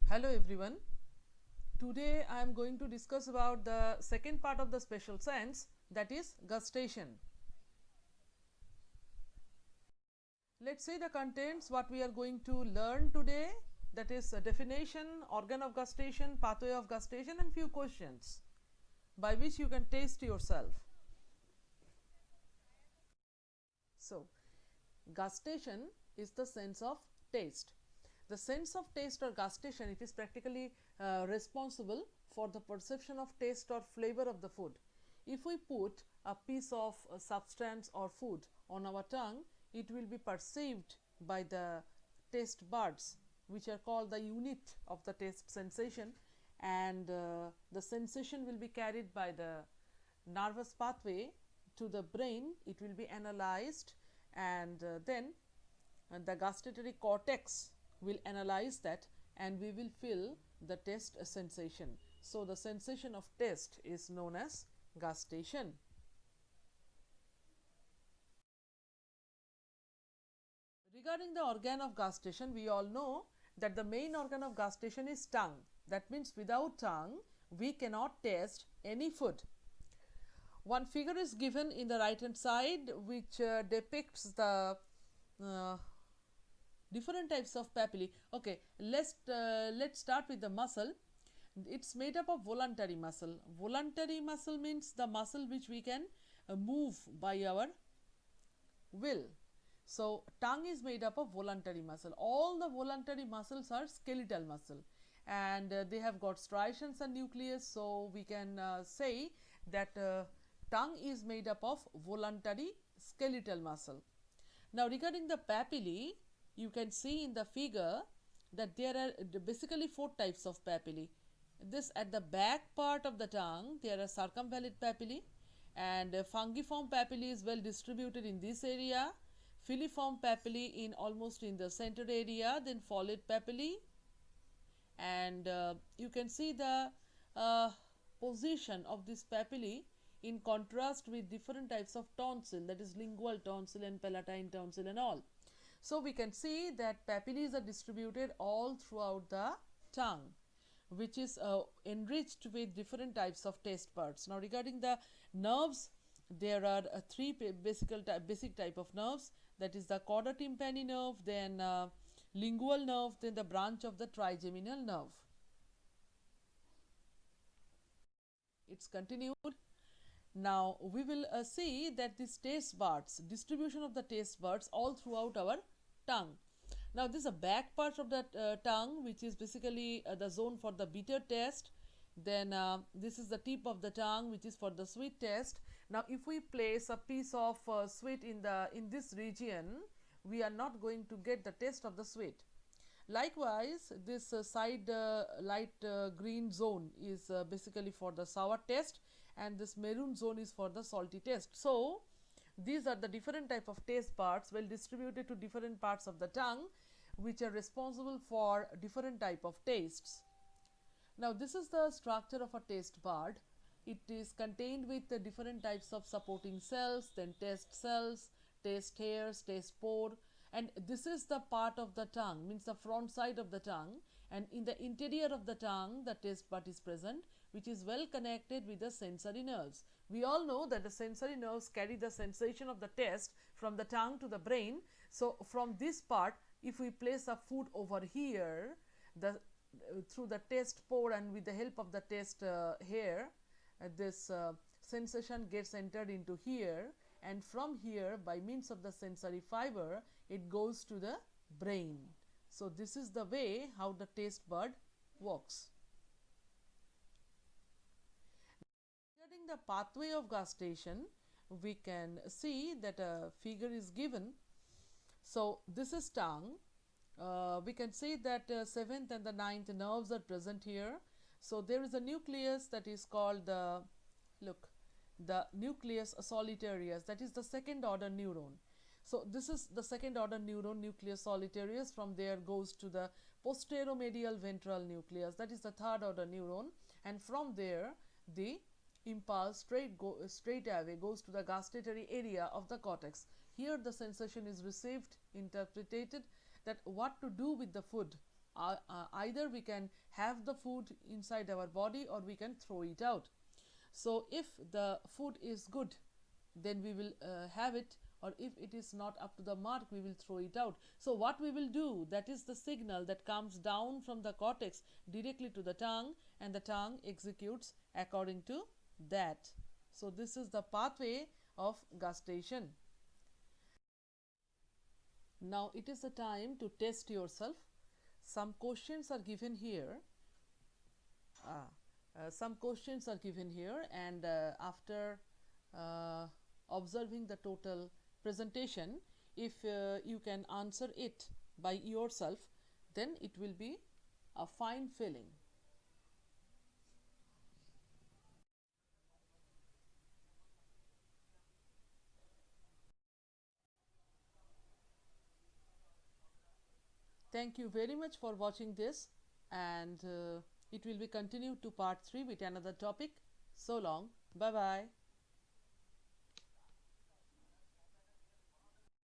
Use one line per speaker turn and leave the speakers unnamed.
Hello everyone. Today I am going to discuss about the second part of the special sense, that is gustation. Let's see the contents what we are going to learn today, that is a definition, organ of gustation, pathway of gustation and few questions by which you can taste yourself. So, gustation is the sense of taste. The sense of taste or gustation, it is practically responsible for the perception of taste or flavor of the food. If we put a piece of substance or food on our tongue, it will be perceived by the taste buds, which are called the unit of the taste sensation, and the sensation will be carried by the nervous pathway to the brain. It will be analyzed, and then the gustatory cortex will analyze that, and we will feel the taste sensation. So, the sensation of taste is known as gustation. Regarding the organ of gustation, we all know that the main organ of gustation is tongue. That means without tongue we cannot taste any food. One figure is given in the right hand side which depicts the different types of papillae. Okay, let's start with the muscle. It's made up of voluntary muscle. Voluntary muscle means the muscle which we can move by our will. So, tongue is made up of voluntary muscle. All the voluntary muscles are skeletal muscle, and they have got striations and nucleus. So, we can say that tongue is made up of voluntary skeletal muscle. Now, regarding the papillae, you can see in the figure that there are basically four types of papillae. This at the back part of the tongue, there are circumvallate papillae, and fungiform papillae is well distributed in this area, filiform papillae in almost in the center area, then followed papillae, and you can see the position of this papillae in contrast with different types of tonsil, that is lingual tonsil and palatine tonsil and all. So, we can see that papillae are distributed all throughout the tongue, which is enriched with different types of taste buds. Now, regarding the nerves, there are three basic type of nerves, that is the chorda tympani nerve, then lingual nerve, then the branch of the trigeminal nerve. It's continued. Now, we will see that this taste buds, distribution of the taste buds all throughout our tongue. Now, this is a back part of the tongue, which is basically the zone for the bitter taste. Then this is the tip of the tongue, which is for the sweet taste. Now, if we place a piece of sweet in this region, we are not going to get the taste of the sweet. Likewise, this side light green zone is basically for the sour taste, and this maroon zone is for the salty taste. So, these are the different type of taste buds well distributed to different parts of the tongue, which are responsible for different type of tastes. Now, this is the structure of a taste bud. It is contained with the different types of supporting cells, then taste cells, taste hairs, taste pore, and this is the part of the tongue, means the front side of the tongue, and in the interior of the tongue the taste bud is present, which is well connected with the sensory nerves. We all know that the sensory nerves carry the sensation of the taste from the tongue to the brain. So, from this part, if we place a food over here, through the taste pore and with the help of the taste hair, this sensation gets entered into here, and from here by means of the sensory fiber it goes to the brain. So, this is the way how the taste bud works. Regarding the pathway of gustation, we can see that a figure is given. So, this is tongue. We can see that 7th and the 9th nerves are present here. So, there is a nucleus that is called the nucleus solitarius, that is the second order neuron. So, this is the second order neuron, nucleus solitarius. From there goes to the posteromedial ventral nucleus, that is the third order neuron, and from there the impulse straight away goes to the gustatory area of the cortex. Here the sensation is received, interpreted, that what to do with the food either we can have the food inside our body or we can throw it out. So if the food is good, then we will have it, or if it is not up to the mark, we will throw it out. So what we will do, that is the signal that comes down from the cortex directly to the tongue, and the tongue executes according to that. So this is the pathway of gustation. Now it is the time to test yourself. Some questions are given here. Some questions are given here, and after observing the total presentation, if you can answer it by yourself, then it will be a fine feeling. Thank you very much for watching this, and it will be continued to part 3 with another topic. So long. Bye bye.